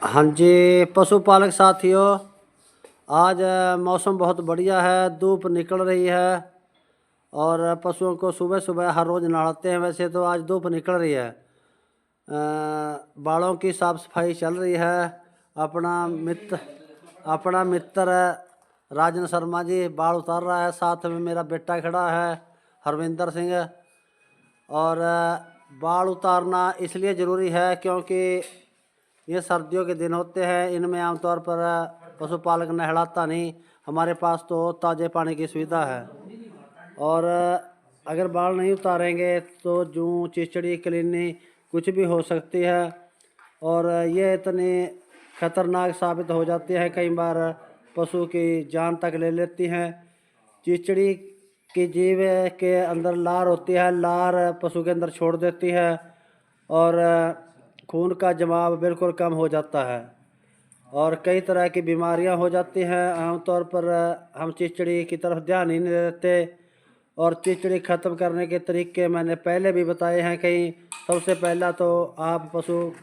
हाँ जी, पशुपालक साथियों, आज मौसम बहुत बढ़िया है, धूप निकल रही है और पशुओं को सुबह-सुबह हर रोज़ नहलाते हैं। वैसे तो आज धूप निकल रही है। बाड़ों की साफ-सफाई चल रही है। अपना मित्र अपना मित्र राजन शर्मा जी बाल उतार रहा है, साथ में मेरा बेटा खड़ा है, हरविंदर सिंह। और बाल उतारना इसलिए ज़रूरी है क्योंकि ये सर्दियों के दिन होते हैं, इनमें आमतौर पर पशुपालक नहलाता नहीं। हमारे पास तो ताज़े पानी की सुविधा है और अगर बाल नहीं उतारेंगे तो जूं चिचड़ी कलीनी कुछ भी हो सकती है और ये इतनी खतरनाक साबित हो जाती है, कई बार पशु की जान तक ले लेती हैं। चिचड़ी की जीभ के अंदर लार होती है, लार पशु के अंदर छोड़ देती है और खून का जमाव बिल्कुल कम हो जाता है और कई तरह की बीमारियां हो जाती हैं। आमतौर पर हम चिचड़ी की तरफ ध्यान ही नहीं देते और चिचड़ी ख़त्म करने के तरीके मैंने पहले भी बताए हैं कहीं। सबसे पहला तो आप पशु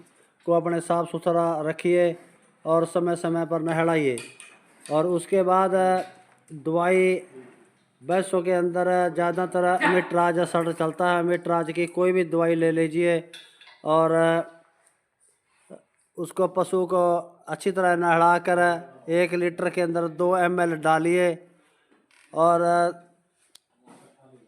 को अपने साफ़ सुथरा रखिए और समय समय पर नहलाइए और उसके बाद दवाई भैंसों के अंदर ज़्यादातर अमिट्राज असर चलता है। अमिट्राज की कोई भी दवाई ले लीजिए और उसको पशु को अच्छी तरह नहला कर 1 लीटर के अंदर 2 ml डालिए और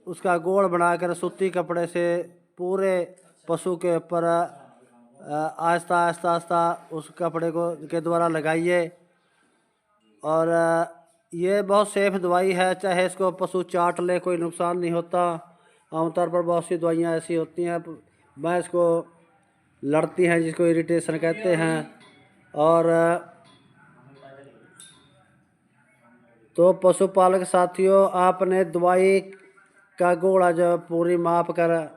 उसका गोल बनाकर सूती कपड़े से पूरे पशु के ऊपर आहिस्ता आहिस्ता आहिस्ता उस कपड़े को के द्वारा लगाइए और ये बहुत सेफ दवाई है, चाहे इसको पशु चाट ले कोई नुकसान नहीं होता। आमतौर पर बहुत सी दवाइयाँ ऐसी होती हैं भैंस को लड़ती हैं, जिसको इरिटेशन कहते हैं। और तो पशुपालक साथियों, आपने दवाई का गोला जो पूरी माप कर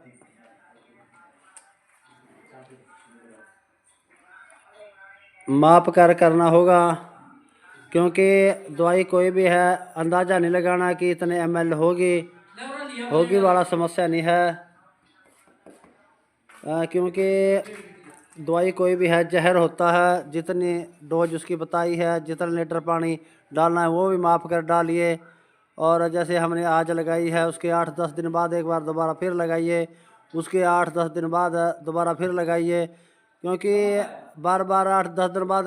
करना होगा, क्योंकि दवाई कोई भी है अंदाज़ा नहीं लगाना कि इतने ml होगी वाला समस्या नहीं है, क्योंकि दवाई कोई भी है जहर होता है। जितनी डोज उसकी बताई है, जितना लीटर पानी डालना है वो भी माप कर डालिए और जैसे हमने आज लगाई है उसके 8-10 दिन बाद एक बार दोबारा फिर लगाइए, उसके 8-10 दिन बाद दोबारा फिर लगाइए। क्योंकि बार बार 8-10 दिन बाद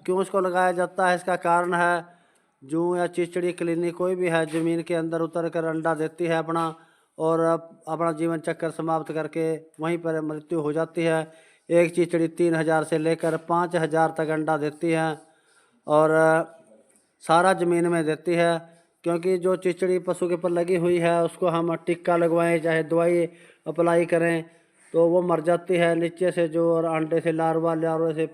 क्यों इसको लगाया जाता है, इसका कारण है जूं या चिचड़ी कलीनी कोई भी है ज़मीन के अंदर उतर कर अंडा देती है अपना और अपना जीवन चक्कर समाप्त करके वहीं पर मृत्यु हो जाती है। एक चिचड़ी 3000 से लेकर 5000 तक अंडा देती है और सारा ज़मीन में देती है। क्योंकि जो चिचड़ी पशु के ऊपर लगी हुई है उसको हम टिक्का लगवाएं चाहे दवाई अप्लाई करें तो वो मर जाती है नीचे से जो, और अंडे से लार्वा से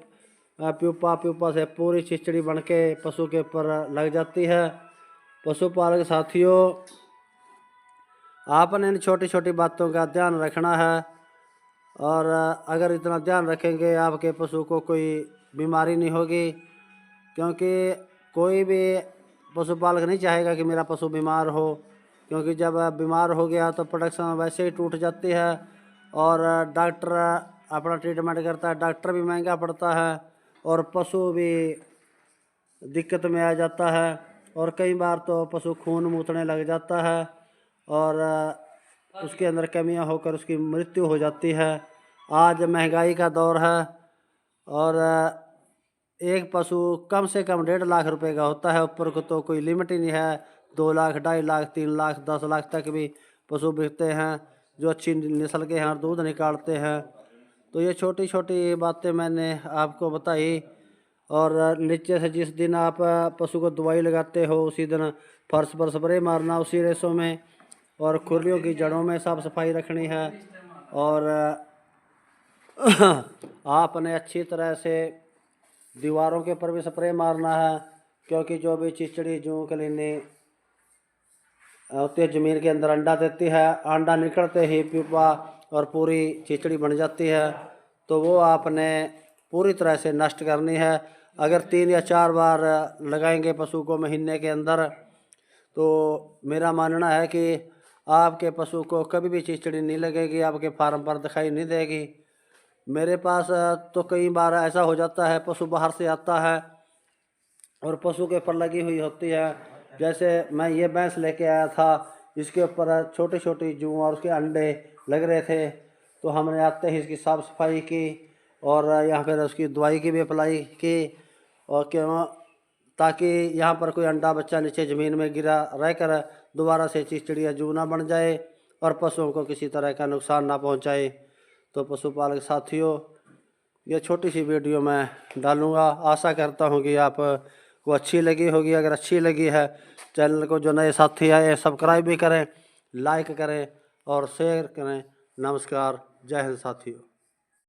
प्यूपा से पूरी चिचड़ी बन के पशु के ऊपर लग जाती है। पशुपालक साथियों, आपने इन छोटी छोटी बातों का ध्यान रखना है और अगर इतना ध्यान रखेंगे आपके पशु को कोई बीमारी नहीं होगी। क्योंकि कोई भी पशुपालक नहीं चाहेगा कि मेरा पशु बीमार हो, क्योंकि जब बीमार हो गया तो प्रोडक्शन वैसे ही टूट जाती है और डॉक्टर अपना ट्रीटमेंट करता है, डॉक्टर भी महंगा पड़ता है और पशु भी दिक्कत में आ जाता है और कई बार तो पशु खून मूतने लग जाता है और उसके अंदर कमियां होकर उसकी मृत्यु हो जाती है। आज महंगाई का दौर है और एक पशु कम से कम 1.5 लाख रुपए का होता है, ऊपर को तो कोई लिमिट ही नहीं है। 2 लाख, 2.5 लाख, 3 लाख, 10 लाख तक भी पशु बिकते हैं जो अच्छी नस्ल के हैं और दूध निकालते हैं। तो ये छोटी छोटी बातें मैंने आपको बताई और नीचे से जिस दिन आप पशु को दवाई लगाते हो उसी दिन फर्श पर स्प्रे मारना उसी रेसों में और खुरलियों की जड़ों में साफ सफाई रखनी है और आपने अच्छी तरह से दीवारों के ऊपर भी स्प्रे मारना है। क्योंकि जो भी चिचड़ी जूं कलीनी होती है ज़मीन के अंदर अंडा देती है, अंडा निकलते ही प्यूपा और पूरी चिचड़ी बन जाती है, तो वो आपने पूरी तरह से नष्ट करनी है। अगर 3 या 4 बार लगाएंगे पशु को महीने के अंदर तो मेरा मानना है कि आपके पशु को कभी भी चिचड़ी नहीं लगेगी, आपके फार्म पर दिखाई नहीं देगी। मेरे पास तो कई बार ऐसा हो जाता है, पशु बाहर से आता है और पशु के ऊपर लगी हुई होती है। जैसे मैं ये भैंस लेके आया था, इसके ऊपर छोटी छोटी जूं और उसके अंडे लग रहे थे, तो हमने आते ही इसकी साफ़ सफाई की और यहाँ पर उसकी दवाई की भी अप्लाई की, और क्यों, ताकि यहाँ पर कोई अंडा बच्चा नीचे ज़मीन में गिरा रहकर दोबारा से चिड़िया जू ना बन जाए और पशुओं को किसी तरह का नुकसान ना पहुँचाए। तो पशुपालक साथियों, ये छोटी सी वीडियो मैं डालूँगा, आशा करता हूँ कि आप को अच्छी लगी होगी। अगर अच्छी लगी है, चैनल को जो नए साथी आए सब्सक्राइब भी करें, लाइक करें और शेयर करें। नमस्कार, जय हिंद साथियों।